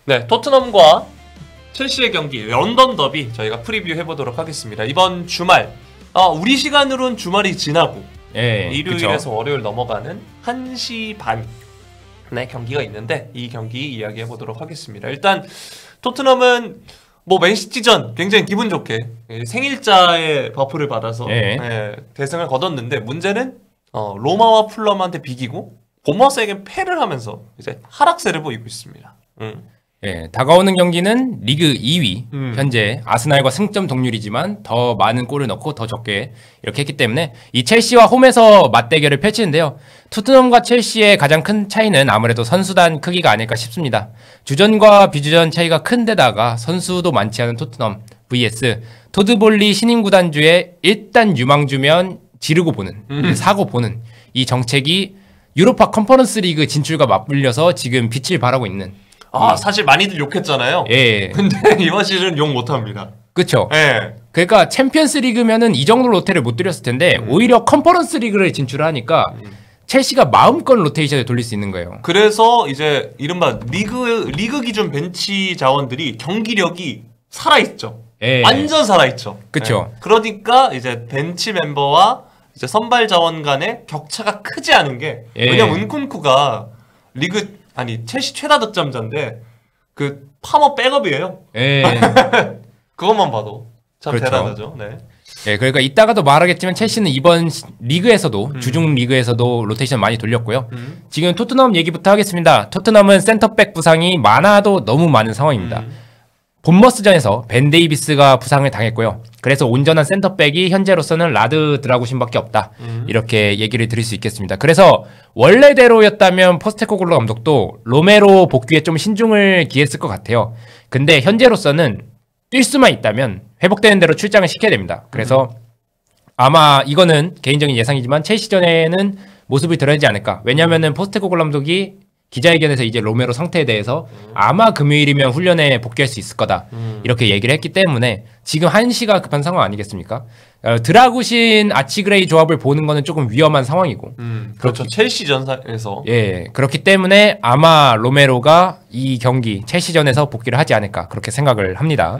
네, 토트넘과 첼시의 경기 런던 더비 저희가 프리뷰 해보도록 하겠습니다. 이번 주말 우리 시간으로는 주말이 지나고 일요일에서 그쵸. 월요일 넘어가는 1시 반에 경기가 있는데 이 경기 이야기해보도록 하겠습니다. 일단 토트넘은 맨시티전 굉장히 기분 좋게 생일자의 버프를 받아서 대승을 거뒀는데 문제는 로마와 풀럼한테 비기고 보머스에게 패를 하면서 이제 하락세를 보이고 있습니다. 다가오는 경기는 리그 2위 현재 아스날과 승점 동률이지만 더 많은 골을 넣고 더 적게 이렇게 했기 때문에 이 첼시와 홈에서 맞대결을 펼치는데요. 토트넘과 첼시의 가장 큰 차이는 아무래도 선수단 크기가 아닐까 싶습니다. 주전과 비주전 차이가 큰 데다가 선수도 많지 않은 토트넘 vs 토드볼리 신임 구단주의 일단 유망주면 지르고 보는 사고 보는 이 정책이 유로파 컨퍼런스 리그 진출과 맞물려서 지금 빛을 발하고 있는 사실 많이들 욕했잖아요. 근데 이번 시즌 욕 못합니다. 그쵸. 그러니까 챔피언스 리그면은 이 정도 로테를 못 들였을 텐데 오히려 컨퍼런스 리그를 진출하니까 첼시가 마음껏 로테이션을 돌릴 수 있는 거예요. 그래서 이제 이른바 리그 기준 벤치 자원들이 경기력이 살아있죠. 완전 살아있죠. 그쵸. 그러니까 이제 벤치 멤버와 이제 선발 자원 간의 격차가 크지 않은 게 왜냐면 은쿤쿠가 첼시 최다 득점자인데 그 파머 백업이에요. 그것만 봐도 참 그렇죠. 대단하죠. 그러니까 이따가도 말하겠지만 첼시는 이번 리그에서도 주중 리그에서도 로테이션 많이 돌렸고요. 지금 토트넘 얘기부터 하겠습니다. 토트넘은 센터백 부상이 많아도 너무 많은 상황입니다. 본머스전에서 벤 데이비스가 부상을 당했고요. 그래서 온전한 센터백이 현재로서는 라드 드라구신밖에 없다. 이렇게 얘기를 드릴 수 있겠습니다. 그래서 원래대로였다면 포스테코글로 감독도 로메로 복귀에 좀 신중을 기했을 것 같아요. 근데 현재로서는 뛸 수만 있다면 회복되는 대로 출장을 시켜야 됩니다. 그래서 아마 이거는 개인적인 예상이지만 첼시전에는 모습을 드러내지 않을까. 왜냐면은 포스테코글로 감독이 기자회견에서 이제 로메로 상태에 대해서 아마 금요일이면 훈련에 복귀할 수 있을 거다 이렇게 얘기를 했기 때문에 지금 1시가 급한 상황 아니겠습니까? 드라구신 아치그레이 조합을 보는 거는 조금 위험한 상황이고 그렇죠. 첼시전에서 그렇기 때문에 아마 로메로가 이 경기 첼시전에서 복귀를 하지 않을까 그렇게 생각을 합니다.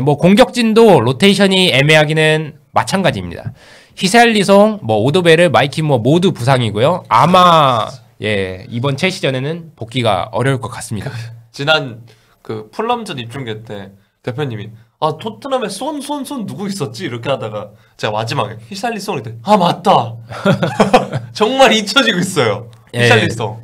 공격진도 로테이션이 애매하기는 마찬가지입니다. 히샬리송, 오도베르, 마이키 모두 부상이고요. 아마 이번 첼시전에는 복귀가 어려울 것 같습니다. 지난 그 풀럼전 입중계 때 대표님이 토트넘에 손 누구 있었지? 이렇게 하다가 제가 마지막에 히샬리송이 때 맞다. 정말 잊혀지고 있어요. 히샬리송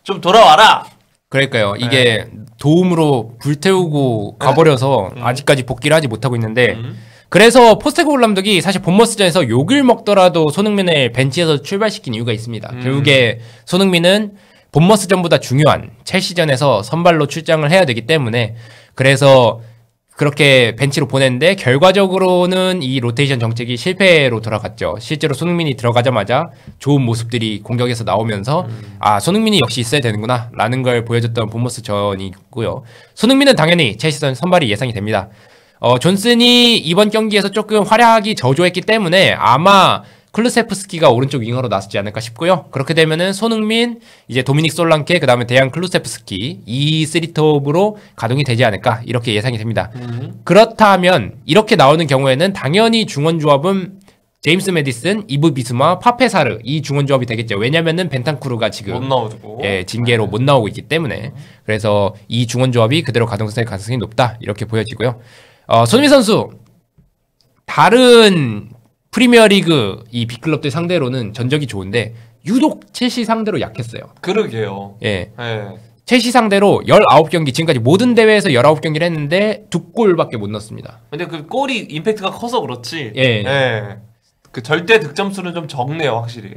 좀 돌아와라. 그러니까요. 이게 도움으로 불태우고 가버려서 아직까지 복귀를 하지 못하고 있는데 그래서 포스테코글로 감독이 사실 본머스전에서 욕을 먹더라도 손흥민을 벤치에서 출발시킨 이유가 있습니다. 결국에 손흥민은 본머스전보다 중요한 첼시전에서 선발로 출장을 해야 되기 때문에 그래서 그렇게 벤치로 보냈는데 결과적으로는 이 로테이션 정책이 실패로 돌아갔죠. 실제로 손흥민이 들어가자마자 좋은 모습들이 공격에서 나오면서 손흥민이 역시 있어야 되는구나 라는 걸 보여줬던 본머스전이고요. 손흥민은 당연히 첼시전 선발이 예상이 됩니다. 존슨이 이번 경기에서 조금 활약이 저조했기 때문에 아마 클루세프스키가 오른쪽 윙어로 나서지 않을까 싶고요. 그렇게 되면은 손흥민, 이제 도미닉 솔랑케, 그 다음에 데얀 클루세프스키 이 쓰리톱으로 가동이 되지 않을까 이렇게 예상이 됩니다. 그렇다면 이렇게 나오는 경우에는 당연히 중원 조합은 제임스 매디슨, 이브 비스마, 파페사르 이 중원 조합이 되겠죠. 왜냐면은 벤탄쿠르가 지금 못 나오고 징계로 못 나오고 있기 때문에 그래서 이 중원 조합이 그대로 가동될 가능성이 높다 이렇게 보여지고요. 손흥민 선수 다른 프리미어리그 이 빅클럽들 상대로는 전적이 좋은데 유독 첼시 상대로 약했어요. 그러게요. 첼시 상대로 19경기 지금까지 모든 대회에서 19경기를 했는데 2골밖에 못 넣었습니다. 근데 그 골이 임팩트가 커서 그렇지. 그 절대 득점수는 좀 적네요, 확실히.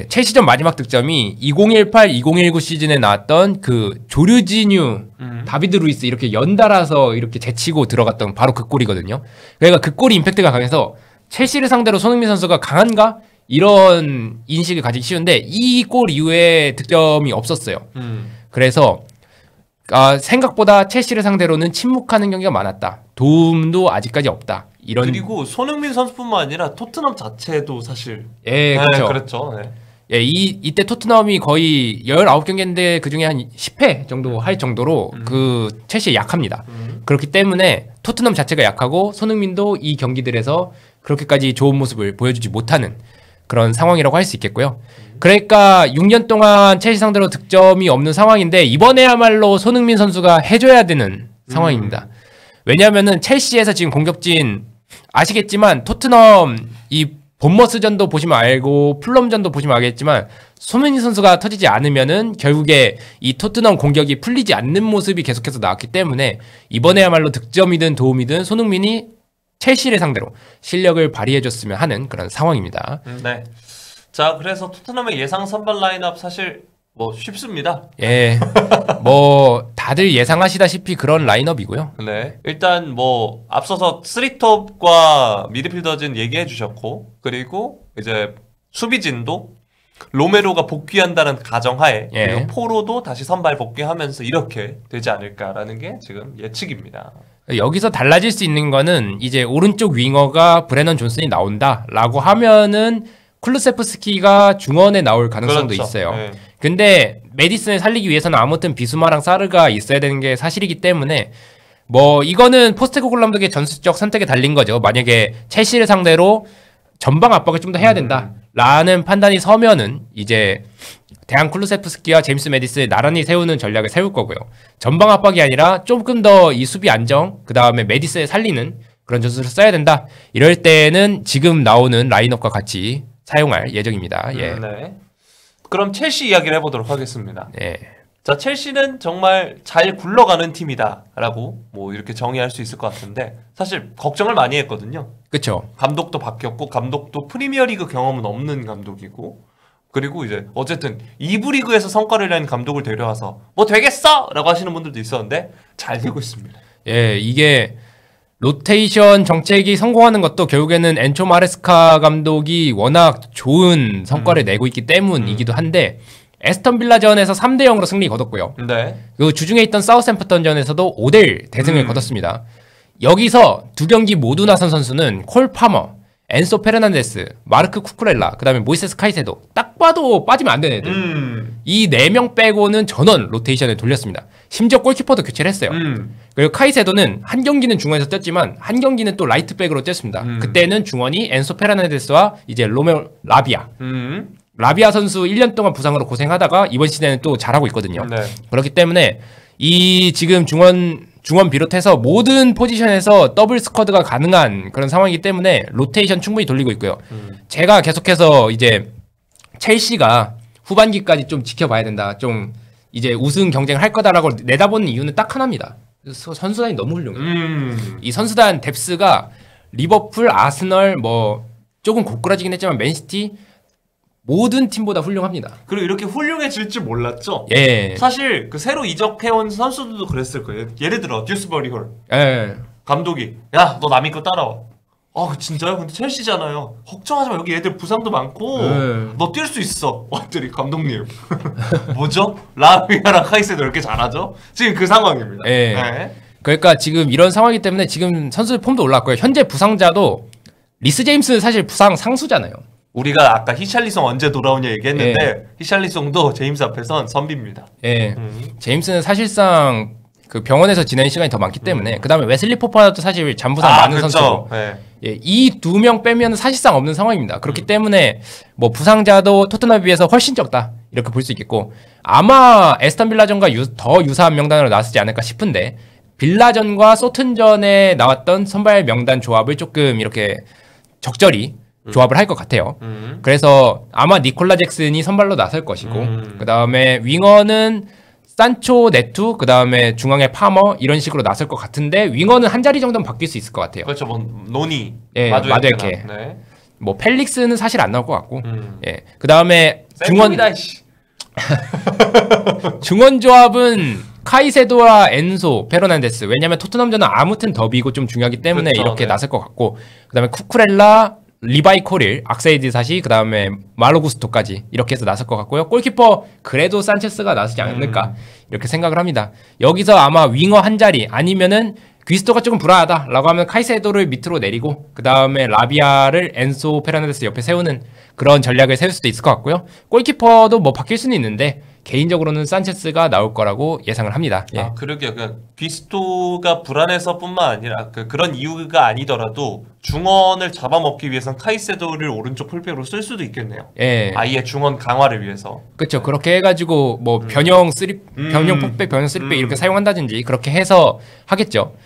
첼시전 마지막 득점이 2018-2019 시즌에 나왔던 그 조르지뉴, 다비드 루이스 이렇게 연달아서 이렇게 제치고 들어갔던 바로 그 골이거든요. 그러니까 그 골이 임팩트가 강해서 첼시를 상대로 손흥민 선수가 강한가? 이런 인식을 가지기 쉬운데 이 골 이후에 득점이 없었어요. 그래서 생각보다 첼시를 상대로는 침묵하는 경기가 많았다. 도움도 아직까지 없다. 그리고 손흥민 선수뿐만 아니라 토트넘 자체도 사실 그렇죠. 그랬죠. 예, 이때 토트넘이 거의 19경기인데 그중에 한 10회 정도 할 정도로 그 첼시에 약합니다. 그렇기 때문에 토트넘 자체가 약하고 손흥민도 이 경기들에서 그렇게까지 좋은 모습을 보여주지 못하는 그런 상황이라고 할 수 있겠고요. 그러니까 6년 동안 첼시 상대로 득점이 없는 상황인데 이번에야말로 손흥민 선수가 해줘야 되는 상황입니다. 왜냐하면은 첼시에서 지금 공격진 아시겠지만 토트넘 이 본머스전도 보시면 알고 플럼전도 보시면 알겠지만 손흥민 선수가 터지지 않으면은 결국에 이 토트넘 공격이 풀리지 않는 모습이 계속해서 나왔기 때문에 이번에야말로 득점이든 도움이든 손흥민이 첼시를 상대로 실력을 발휘해줬으면 하는 그런 상황입니다. 네. 자, 그래서 토트넘의 예상 선발 라인업 사실 뭐 쉽습니다. 예. 뭐 다들 예상하시다시피 그런 라인업이고요. 네. 일단 뭐 앞서서 3톱과 미드필더진 얘기해 주셨고 그리고 이제 수비진도 로메로가 복귀한다는 가정하에 예. 그리고 포로도 다시 선발 복귀하면서 이렇게 되지 않을까라는 게 지금 예측입니다. 여기서 달라질 수 있는 거는 이제 오른쪽 윙어가 브레넌 존슨이 나온다라고 하면은 쿨루세프스키가 중원에 나올 가능성도 그렇죠. 있어요. 네. 근데 메디슨을 살리기 위해서는 아무튼 비수마랑 사르가 있어야 되는 게 사실이기 때문에 뭐 이거는 포스테코글루 감독의 전술적 선택에 달린 거죠. 만약에 첼시를 상대로 전방 압박을 좀 더 해야 된다라는 판단이 서면은 이제 대한 쿨루세프스키와 제임스 메디슨을 나란히 세우는 전략을 세울 거고요. 전방 압박이 아니라 조금 더 이 수비 안정, 그 다음에 메디슨을 살리는 그런 전술을 써야 된다. 이럴 때는 지금 나오는 라인업과 같이 사용할 예정입니다. 예. 네. 그럼 첼시 이야기를 해보도록 하겠습니다. 네. 자, 첼시는 정말 잘 굴러가는 팀이다라고 뭐 이렇게 정의할 수 있을 것 같은데 사실 걱정을 많이 했거든요. 그렇죠. 감독도 바뀌었고 감독도 프리미어리그 경험은 없는 감독이고 그리고 이제 어쨌든 2부 리그에서 성과를 낸 감독을 데려와서 뭐 되겠어! 라고 하시는 분들도 있었는데 잘 되고 있습니다. 예, 이게 로테이션 정책이 성공하는 것도 결국에는 엔초 마레스카 감독이 워낙 좋은 성과를 내고 있기 때문이기도 한데 에스턴 빌라전에서 3대 0으로 승리 거뒀고요. 네. 그 주중에 있던 사우샘프턴전에서도 5대1 대승을 거뒀습니다. 여기서 두 경기 모두 나선 선수는 콜 파머, 엔소 페르난데스, 마르크 쿠쿠렐라, 그 다음에 모이세스 카이세도 딱 봐도 빠지면 안 되는 애들. 이 4명 빼고는 전원 로테이션을 돌렸습니다. 심지어 골키퍼도 교체를 했어요. 그리고 카이세도는 한 경기는 중원에서 뛰었지만 한 경기는 또 라이트백으로 뛰었습니다. 그때는 중원이 엔소 페르난데스와 이제 로메오 라비아. 라비아 선수 1년 동안 부상으로 고생하다가 이번 시즌에는 또 잘하고 있거든요. 네. 그렇기 때문에 이 지금 중원 비롯해서 모든 포지션에서 더블 스쿼드가 가능한 그런 상황이기 때문에 로테이션 충분히 돌리고 있고요. 제가 계속해서 이제 첼시가 후반기까지 좀 지켜봐야 된다. 좀 이제 우승 경쟁을 할 거다라고 내다보는 이유는 딱 하나입니다. 선수단이 너무 훌륭해요. 이 선수단 뎁스가 리버풀, 아스널 뭐 조금 고꾸라지긴 했지만 맨시티 모든 팀보다 훌륭합니다. 그리고 이렇게 훌륭해질 줄 몰랐죠? 예. 사실 그 새로 이적해온 선수들도 그랬을 거예요. 예를 들어 듀스버리 홀 예. 감독이 야, 너 남의 거 따라와. 아, 진짜요? 근데 첼시잖아요. 걱정하지 마. 여기 애들 부상도 많고 너 뛸 수 있어. 왔더니 감독님. 뭐죠? 라비아랑 카이세도 이렇게 잘하죠? 지금 그 상황입니다. 예. 네. 그러니까 지금 이런 상황이기 때문에 지금 선수들 폼도 올랐고요. 현재 부상자도 리스 제임스는 사실 부상 상수잖아요. 우리가 아까 히샬리송 언제 돌아오냐 얘기했는데 히샬리송도 제임스 앞에선 선비입니다. 예. 제임스는 사실상 그 병원에서 지내는 시간이 더 많기 때문에 그다음에 웨슬리 포파도 사실 잔부상 많은 그렇죠. 선수고 네. 예, 이 두 명 빼면 사실상 없는 상황입니다. 그렇기 때문에 뭐 부상자도 토트넘에 비해서 훨씬 적다 이렇게 볼 수 있겠고 아마 에스턴 빌라전과 더 유사한 명단으로 나왔지 않을까 싶은데 빌라전과 소튼전에 나왔던 선발 명단 조합을 조금 이렇게 적절히 조합을 할 것 같아요. 그래서 아마 니콜라 잭슨이 선발로 나설 것이고 그 다음에 윙어는 산초, 네투, 그 다음에 중앙에 파머 이런 식으로 나설 것 같은데 윙어는 한 자리 정도는 바뀔 수 있을 것 같아요. 그렇죠. 뭐 노니, 예, 마두에케. 네. 뭐 펠릭스는 사실 안 나올 것 같고, 예, 그 다음에 중원 조합은 카이세도와 엔소, 페르난데스. 왜냐면 토트넘전은 아무튼 더비고 좀 중요하기 때문에 그렇죠, 이렇게 네. 나설 것 같고, 그 다음에 쿠쿠렐라, 리바이 코릴, 악세이드 사시, 그 다음에 말로구스토까지 이렇게 해서 나설 것 같고요. 골키퍼 그래도 산체스가 나서지 않을까 이렇게 생각을 합니다. 여기서 아마 윙어 한 자리 아니면은 귀스토가 조금 불안하다라고 하면 카이세도를 밑으로 내리고 그 다음에 라비아를 엔소 페르난데스 옆에 세우는 그런 전략을 세울 수도 있을 것 같고요. 골키퍼도 뭐 바뀔 수는 있는데 개인적으로는 산체스가 나올 거라고 예상을 합니다. 예. 아, 그러게요. 그러니까 귀스토가 불안해서뿐만 아니라 그런 이유가 아니더라도 중원을 잡아먹기 위해선 카이세도를 오른쪽 풀백으로 쓸 수도 있겠네요. 예. 아예 중원 강화를 위해서. 그렇죠. 그렇게 해가지고 뭐 변형 풀백, 변형 3백 이렇게 사용한다든지 그렇게 해서 하겠죠.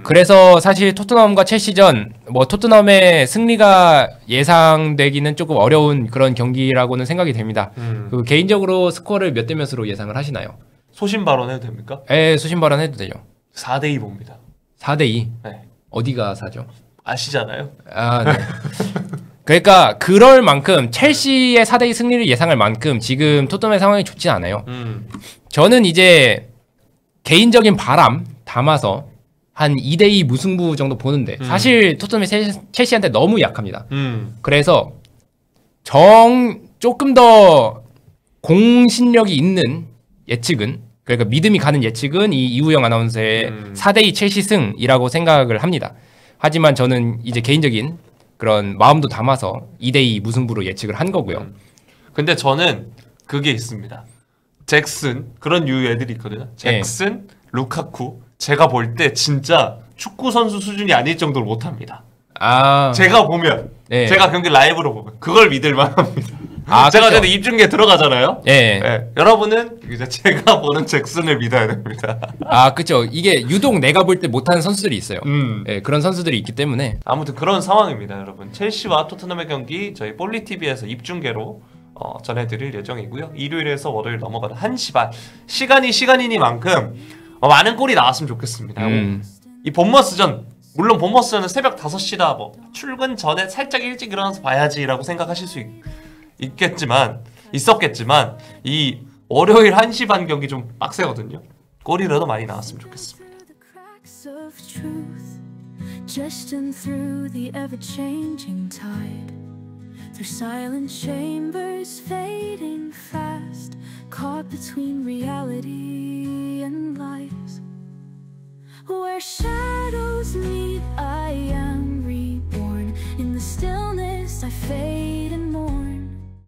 그래서 사실 토트넘과 첼시전 뭐 토트넘의 승리가 예상되기는 조금 어려운 그런 경기라고는 생각이 됩니다. 그 개인적으로 스코어를 몇 대 몇으로 예상을 하시나요? 소신 발언해도 됩니까? 예, 소신 발언해도 되죠. 4대2 봅니다. 4대2? 네. 어디가 4죠? 아시잖아요. 아, 네. 그러니까 그럴 만큼 첼시의 4대2 승리를 예상할 만큼 지금 토트넘의 상황이 좋진 않아요. 저는 이제 개인적인 바람 담아서 한 2대2 무승부 정도 보는데 사실 토트넘이 첼시한테 너무 약합니다. 그래서 조금 더 공신력이 있는 예측은 그러니까 믿음이 가는 예측은 이 이우영 아나운서의 4대2 첼시 승이라고 생각을 합니다. 하지만 저는 이제 개인적인 그런 마음도 담아서 2대2 무승부로 예측을 한 거고요. 근데 저는 그게 있습니다. 잭슨 그런 류 애들이 있거든요. 잭슨, 루카쿠 제가 볼 때 진짜 축구 선수 수준이 아닐 정도로 못합니다. 아, 제가 보면 제가 경기 라이브로 보면 그걸 믿을 만합니다. 제가 그래도 입중계 들어가잖아요. 네. 여러분은 이제 제가 보는 잭슨을 믿어야 됩니다. 아, 그렇죠. 이게 유독 내가 볼 때 못하는 선수들이 있어요. 네, 그런 선수들이 있기 때문에 아무튼 그런 상황입니다, 여러분. 첼시와 토트넘의 경기 저희 볼리TV에서 입중계로 전해드릴 예정이고요. 일요일에서 월요일 넘어가는 1시 반 시간이니만큼 많은 골이 나왔으면 좋겠습니다. 이 본머스전 물론 본머스전은 새벽 5시다 뭐 출근 전에 살짝 일찍 일어나서 봐야지라고 생각하실 수 있었겠지만 이 월요일 1시 반 경기 좀 빡세거든요. 골이라도 많이 나왔으면 좋겠습니다. Jesting through the ever-changing tide, through silent chambers fading fast, caught between reality and lies. Where shadows meet, I am reborn. In the stillness, I fade and